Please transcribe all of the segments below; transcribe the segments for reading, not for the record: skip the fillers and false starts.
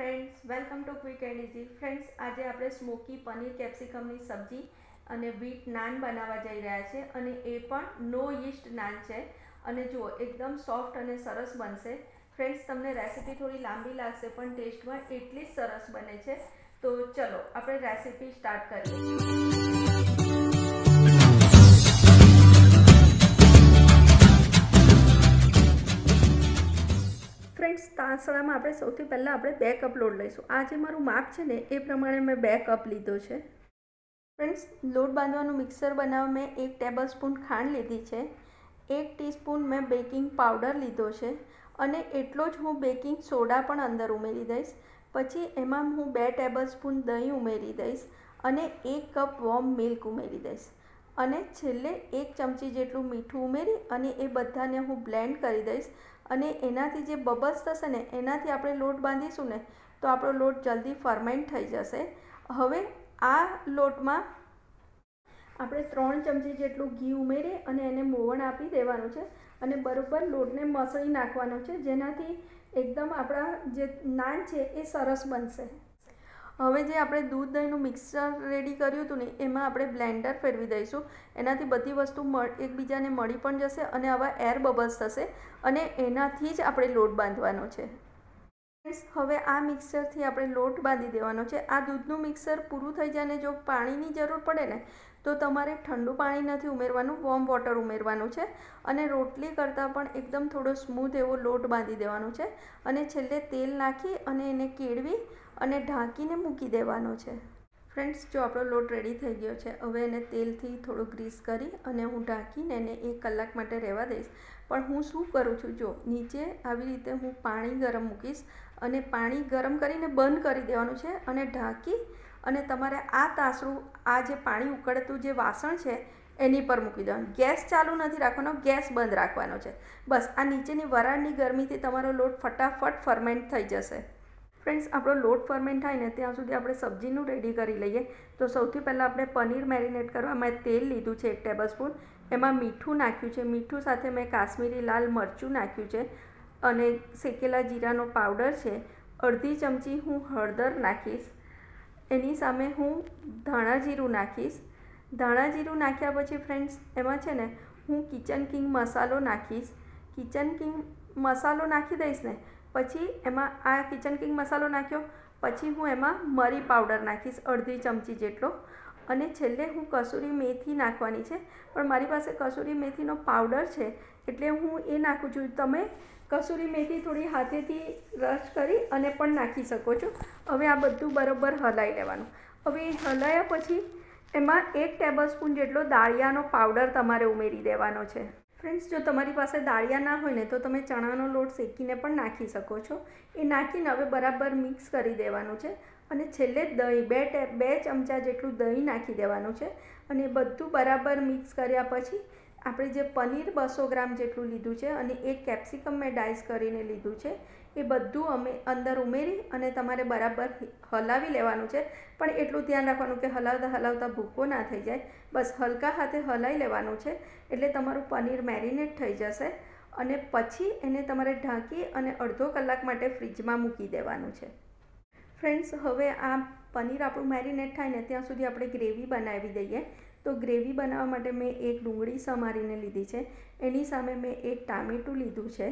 Friends, welcome to quick and easy. Friends, आज આપણે smoky paneer કેપ્સિકમની સબ્જી અને વ્હીટ નાન બનાવવા જઈ રહ્યા છે અને એ પણ નો યીસ્ટ નાન છે અને જુઓ એકદમ સોફ્ટ અને સરસ બનશે। ફ્રેન્ડ્સ, તમને રેસીપી થોડી લાંબી લાગશે પણ ટેસ્ટમાં એટલી જ સરસ બને છે। તો ચલો આપણે રેસીપી સ્ટાર્ટ કરીએ। फ्रेंड्स, तासड़ा में આપણે સૌથી પહેલાં આપણે 2 કપ લોટ લઈશું। આ જે મારું માપ છે ને એ પ્રમાણે મેં 2 કપ લીધો છે। ફ્રેન્ડ્સ, લોટ બાંધવાનું મિક્સર બનાવવા મેં 1 ટેબલસ્પૂન ખાંડ લીધી છે, 1 ટીસ્પૂન મેં બેકિંગ પાવડર લીધો છે અને એટલો જ હું બેકિંગ સોડા પણ અંદર ઉમેરી દઈશ। પછી એમાં હું 2 ટેબલસ્પૂન દહીં ઉમેરી દઈશ અને 1 કપ વોર્મ મિલ્ક ઉમેરી દઈશ અને છેલ્લે 1 ચમચી જેટલું મીઠું ઉમેરી અને એ બધાને હું બ્લેન્ડ કરી દઈશ અને એનાથી જે બબલ્સ થશે ને એનાથી આપણે લોટ બાંધીશું ને તો આપણો લોટ જલ્દી ફર્મેન્ટ થઈ જશે। હવે આ લોટમાં આપણે 3 ચમચી જેટલું ઘી ઉમેરી અને એને મોવણ આપી દેવાનું છે અને બરોબર લોટને મસળી નાખવાનો છે, જેનાથી એકદમ આપણા જે નાન છે એ સરસ બનશે। હવે જે આપણે દૂધ દહીંનું મિક્સર રેડી કર્યું હતું ને એમાં આપણે બ્લેન્ડર ફેરવી દઈશું, એનાથી બધી વસ્તુ એકબીજાને મળી પણ જશે અને આવા એર બબલ્સ થશે અને એનાથી જ આપણે લોટ બાંધવાનો છે। હવે આ મિક્સરથી આપણે લોટ બાંધી દેવાનો છે। આ દૂધનું મિક્સર પૂરું થઈ જાય ને જો પાણીની જરૂર પડે ને તો તમારે ઠંડુ પાણી નથી ઉમેરવાનું, વોર્મ વોટર ઉમેરવાનું છે અને રોટલી કરતાં પણ એકદમ થોડો સ્મૂથ એવો લોટ બાંધી દેવાનો છે અને છેલ્લે તેલ નાખી અને એને કેળવી અને ઢાંકીને મૂકી દેવાનો છે। ફ્રેન્ડ્સ, જો આપણો લોટ રેડી થઈ ગયો છે, હવે એને તેલથી થોડું ગ્રીસ કરી અને હું ઢાંકીને એને 1 કલાક માટે રહેવા દઈશ। પણ હું શું કરું છું, જો નીચે આવી રીતે હું પાણી ગરમ મૂકીશ અને પાણી ગરમ કરીને બંધ કરી દેવાનું છે અને ઢાંકી અને તમારે આ તાસડું, આ જે પાણી ઉકળતું જે વાસણ છે એની પર મૂકી દેવાનું। ગેસ ચાલુ નથી રાખવાનો, ગેસ બંધ રાખવાનો છે। બસ આ નીચેની વરાળની ગરમીથી તમારો લોટ ફટાફટ ફર્મેન્ટ થઈ જશે। ફ્રેન્ડ્સ, આપણો લોટ ફર્મેન્ટ થાય ને ત્યાં સુધી આપણે સબ્જીનું રેડી કરી લઈએ। તો સૌથી પહેલાં આપણે પનીર મેરિનેટ કરવા મેં તેલ લીધું છે 1 ટેબલસ્પૂન, એમાં મીઠું નાખ્યું છે, મીઠું સાથે મેં કાશ્મીરી લાલ મરચું નાખ્યું છે અને શેકેલા જીરાનો પાવડર છે, અડધી ચમચી હું હળદર નાખીશ, એની સામે હું ધાણા જીરું નાખીશ। ધાણા જીરું નાખ્યા પછી ફ્રેન્ડ્સ એમાં છે ને હું કિચન કિંગ મસાલો નાખીશ। કિચન કિંગ મસાલો નાખી દઈશ ને પછી એમાં આ કિચન કિંગ મસાલો નાખ્યો પછી હું એમાં મરી પાવડર નાખીશ અડધી ચમચી જેટલો અને છેલ્લે હું કસૂરી મેથી નાખવાની છે, પણ મારી પાસે કસૂરી મેથીનો પાવડર છે એટલે હું એ નાખું છું। તમે કસૂરી મેથી થોડી હાથેથી રશ કરી અને પણ નાખી શકો છો। હવે આ બધું બરાબર હલાવી લેવાનું। હવે હલાવ્યા પછી એમાં 1 ટેબલસ્પૂન જેટલો દાળિયાનો પાવડર તમારે ઉમેરી દેવાનો છે। ફ્રેન્ડ્સ, જો તમારી પાસે દાળિયા ના હોય ને તો તમે ચણાનો લોટ શેકીને પણ નાખી શકો છો। એ નાખીને હવે બરાબર મિક્સ કરી દેવાનું છે અને છેલ્લે દહીં 2 ચમચા જેટલું દહીં નાખી દેવાનું છે અને બધું બરાબર મિક્સ કર્યા પછી આપણે જે પનીર 200 ગ્રામ જેટલું લીધું છે અને 1 કેપ્સિકમ મેં ડાઈસ કરીને લીધું છે એ બધું અમે અંદર ઉમેરી અને તમારે બરાબર હલાવી લેવાનું છે। પણ એટલું ધ્યાન રાખવાનું કે હલાવતા હલાવતા ભૂકો ના થઈ જાય, બસ હલકા હાથે હલાવી લેવાનું છે એટલે તમારું પનીર મેરિનેટ થઈ જશે અને પછી એને તમારે ઢાંકી અને અડધો કલાક માટે ફ્રીજમાં મૂકી દેવાનું છે। ફ્રેન્ડ્સ, હવે આ પનીર આપણું મેરિનેટ થાય ને ત્યાં સુધી આપણે ગ્રેવી બનાવી દઈએ। તો ગ્રેવી બનાવવા માટે મેં 1 ડુંગળી સમારીને લીધી છે, એની સામે મેં 1 ટામેટું લીધું છે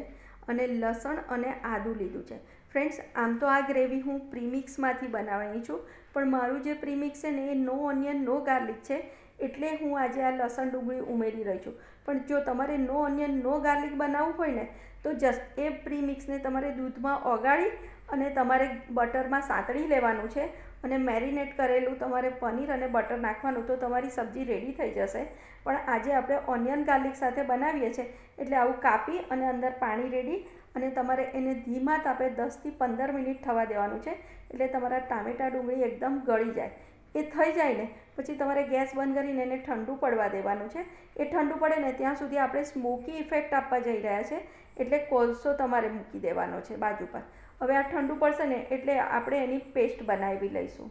અને લસણ અને આદું લીધું છે। ફ્રેન્ડ્સ, આમ તો આ ગ્રેવી હું પ્રીમિક્સમાંથી બનાવવાની છું, પણ મારું જે પ્રીમિક્સ છે ને એ નો ઓનિયન નો ગાર્લિક છે એટલે હું આજે આ લસણ ડુંગળી ઉમેરી રહી છું। પણ જો તમારે નો ઓનિયન નો ગાર્લિક બનાવવું હોય ને તો જસ્ટ એ પ્રીમિક્સને તમારે દૂધમાં ઓગાળી અને તમારે બટરમાં સાંતળી લેવાનું છે અને મેરિનેટ કરેલું તમારે પનીર અને બટર નાખવાનું તો તમારી સબ્જી રેડી થઈ જશે। પણ આજે આપણે ઓનિયન ગાર્લિક સાથે બનાવીએ છીએ એટલે આવું કાપી અને અંદર પાણી રેડી અને તમારે એને ધીમા તાપે 10 થી 15 મિનિટ થવા દેવાનું છે એટલે તમારા ટામેટા ડુંગળી એકદમ ગળી જાય। એ થઈ જાય ને પછી તમારે ગેસ બંધ કરીને એને ઠંડુ પડવા દેવાનું છે। એ ઠંડુ પડે ને ત્યાં સુધી આપણે સ્મોકી ઇફેક્ટ આપવા જઈ રહ્યા છે એટલે કોલસો તમારે મૂકી દેવાનો છે બાજુ પર। હવે આ ઠંડુ પડશે ને એટલે આપણે એની પેસ્ટ બનાવી લઈશું।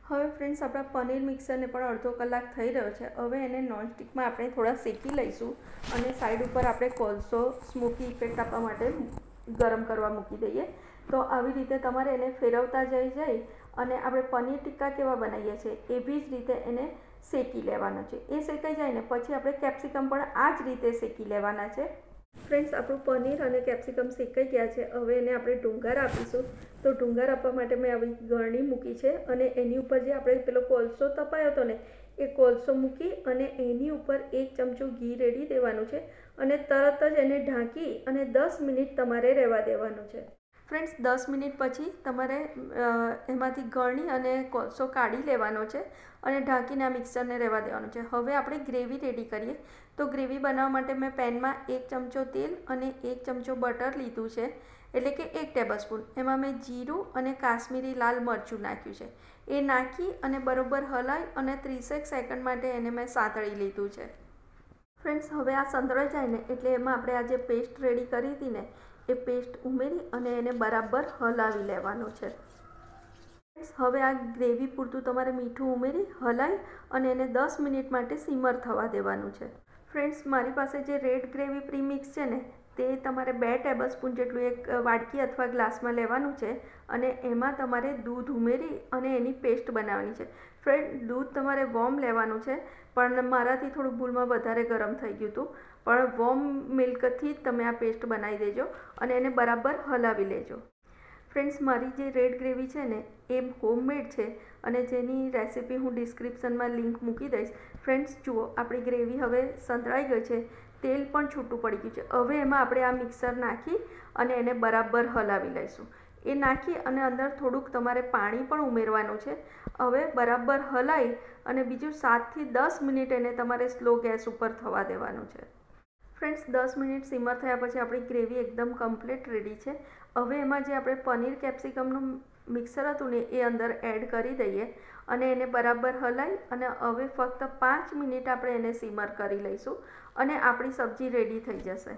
હવે ફ્રેન્ડ્સ, આપણા પનીર મિક્સરને પણ અડધો કલાક થઈ રહ્યો છે। હવે એને નોનસ્ટિકમાં આપણે થોડા શેકી લઈશું અને સાઈડ ઉપર આપણે કોલસો સ્મોકી ઇફેક્ટ આપવા માટે ગરમ કરવા મૂકી દઈએ. તો આવી રીતે તમારે એને ફેરવતા જઈ અને આપણે પનીર ટિક્કા કેવા બનાવીએ છીએ એવી જ રીતે એને શેકી લેવાનો છે. એ શેકાઈ જાય ને પછી આપણે કેપ્સિકમ પણ આ જ રીતે શેકી લેવાના છે. ફ્રેન્ડ્સ, આપણું પનીર અને કેપ્સિકમ શેકાઈ ગયા છે. હવે એને આપણે ડુંગર આપીશું. તો ડુંગર આપવા માટે મેં આવી ગળણી મૂકી છે અને એની ઉપર જે આપણે પેલો કોલસો તપાયો હતો ને એ કોલસો મૂકી અને એની ઉપર 1 ચમચો ઘી રેડી દેવાનું છે અને તરત જ એને ઢાંકી અને 10 મિનિટ તમારે રહેવા દેવાનું છે. ફ્રેન્ડ્સ, 10 મિનિટ પછી તમારે એમાંથી ગળણી અને કોલસો કાઢી લેવાનો છે અને ઢાંકીને આ મિક્સરને રહેવા દેવાનું છે. હવે આપણે ગ્રેવી રેડી કરીએ. તો ગ્રેવી બનાવવા માટે મેં પેનમાં 1 ચમચો તેલ અને 1 ચમચો બટર લીધું છે, એટલે કે 1 ટેબલસ્પૂન. એમાં મેં જીરું અને કાશ્મીરી લાલ મરચું નાખ્યું છે. એ નાખી અને બરોબર હલાવી અને 30 સેકન્ડ માટે એને મેં સાંતળી લીધું છે. ફ્રેન્ડ્સ, હવે આ સંતળાઈ જાય ને એટલે એમાં આપણે આ જે પેસ્ટ રેડી કરી હતી ને એ પેસ્ટ ઉમેરી અને એને બરાબર હલાવી લેવાનું છે. હવે આ ગ્રેવી પૂરતું તમારે મીઠું ઉમેરી હલાવી અને એને 10 મિનિટ માટે સિમર થવા દેવાનું છે. ફ્રેન્ડ્સ, મારી પાસે જે રેડ ગ્રેવી પ્રીમિક્સ છે ને તે તમારે 2 ટેબલસ્પૂન જેટલું એક વાડકી અથવા ગ્લાસમાં લેવાનું છે અને એમાં તમારે દૂધ ઉમેરી અને એની પેસ્ટ બનાવવાની છે. ફ્રેન્ડ, દૂધ તમારે વોર્મ લેવાનું છે, પણ મારાથી થોડું ભૂલમાં વધારે ગરમ થઈ ગયું હતું. પણ વોર્મ મિલ્કથી જ તમે આ પેસ્ટ બનાવી દેજો અને એને બરાબર હલાવી લેજો. ફ્રેન્ડ્સ, મારી જે રેડ ગ્રેવી છે ને એ હોમમેડ છે અને જેની રેસીપી હું ડિસ્ક્રિપ્શનમાં લિંક મૂકી દઈશ. ફ્રેન્ડ્સ, જુઓ આપણી ગ્રેવી હવે સંતળાઈ ગઈ છે, તેલ પણ છૂટું પડી ગયું છે. હવે એમાં આપણે આ મિક્સર નાખી અને એને બરાબર હલાવી લઈશું. એ નાખી અને અંદર થોડુંક તમારે પાણી પણ ઉમેરવાનું છે. હવે બરાબર હલાવી અને બીજું 7 થી 10 મિનિટ એને તમારે સ્લો ગેસ ઉપર થવા દેવાનું છે. ફ્રેન્ડ્સ, 10 મિનિટ સિમર થયા પછી આપણી ગ્રેવી એકદમ કમ્પ્લીટ રેડી છે. હવે એમાં જે આપણે પનીર કેપ્સિકમનું મિક્સર હતું ને એ અંદર એડ કરી દઈએ અને એને બરાબર હલાવી અને હવે ફક્ત 5 મિનિટ આપણે એને સિમર કરી લઈશું અને આપણી સબ્જી રેડી થઈ જશે.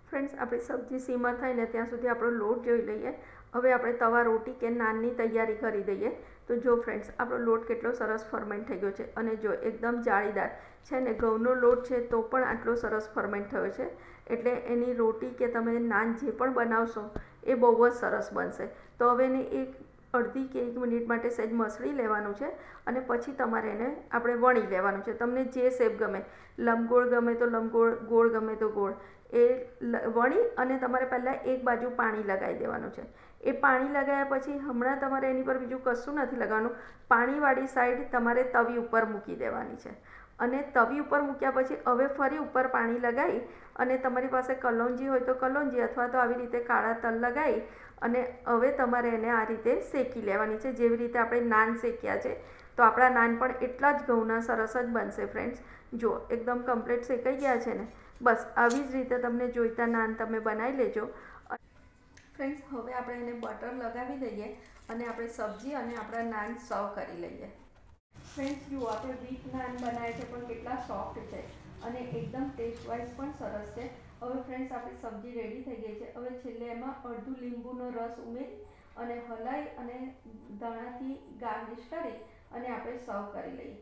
ફ્રેન્ડ્સ, આપણી સબ્જી સિમર થાય ને ત્યાં સુધી આપણો લોટ જોઈ લઈએ. હવે આપણે તવા રોટી કે નાનની તૈયારી કરી દઈએ. તો જો ફ્રેન્ડ્સ, આપણો લોટ કેટલો સરસ ફર્મેન્ટ થઈ ગયો છે અને જો એકદમ જાળીદાર છે ને, ઘઉંનો લોટ છે તો પણ આટલો સરસ ફર્મેન્ટ થયો છે. એટલે એની રોટી કે તમે નાન જે પણ બનાવશો એ બહુ જ સરસ બનશે. તો હવે એને અડધી કે 1 મિનિટ માટે સહેજ મસળી લેવાનું છે અને પછી તમારે એને આપણે વણી લેવાનું છે. તમને જે શેપ ગમે, લંબગોળ ગમે તો લંબગોળ, ગોળ ગમે તો ગોળ, એ વણી અને તમારે પહેલાં એક બાજુ પાણી લગાવી દેવાનું છે. એ પાણી લગાવ્યા પછી હમણાં તમારે એની પર બીજું કશું નથી લગાવવાનું. પાણીવાળી સાઈડ તમારે તવી ઉપર મૂકી દેવાની છે અને તવી ઉપર મૂક્યા પછી હવે ફરી ઉપર પાણી લગાવી અને તમારી પાસે કલોંજી હોય તો કલોંજી અથવા તો આવી રીતે કાળા તલ લગાવી અને હવે તમારે એને આ રીતે શેકી લેવાની છે, જેવી રીતે આપણે નાન શેક્યા છે. તો આપણા નાન પણ એટલા જ ઘઉંના સરસ જ બનશે. ફ્રેન્ડ્સ, જુઓ એકદમ કમ્પ્લીટ શેકાઈ ગયા છે ને. બસ આવી જ રીતે તમને જોઈતા નાન તમે બનાવી લેજો. ફ્રેન્ડ્સ, હવે આપણે એને બટર લગાવી દઈએ અને આપણે સબ્જી અને આપણા નાન સર્વ કરી લઈએ. ફ્રેન્ડ્સ, જુઓ આપણે વીટ નાન બનાવ્યા છે પણ કેટલા સોફ્ટ છે અને એકદમ ટેસ્ટ વાઇઝ પણ સરસ છે. હવે ફ્રેન્ડ્સ, આપણી સબ્જી રેડી થઈ ગઈ છે. હવે છેલ્લે એમાં અડધું લીંબુનો રસ ઉમેરી અને હલાવી અને ધાણાથી ગાર્નિશ કરી અને આપણે સર્વ કરી લઈએ.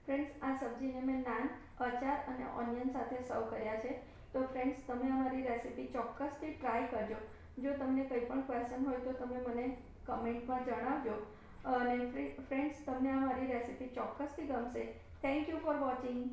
ફ્રેન્ડ્સ, આ સબ્જીને મેં નાન, અચાર અને ઓનિયન સાથે સર્વ કર્યા છે. તો ફ્રેન્ડ્સ, તમે અમારી રેસીપી ચોક્કસથી ટ્રાય કરજો. જો તમને કંઈ પણ ક્વેશ્ચન હોય તો તમે મને કમેન્ટમાં જણાવજો. અને ફ્રેન્ડ્સ, તમને અમારી રેસીપી ચોક્કસથી ગમશે. Thank you for watching.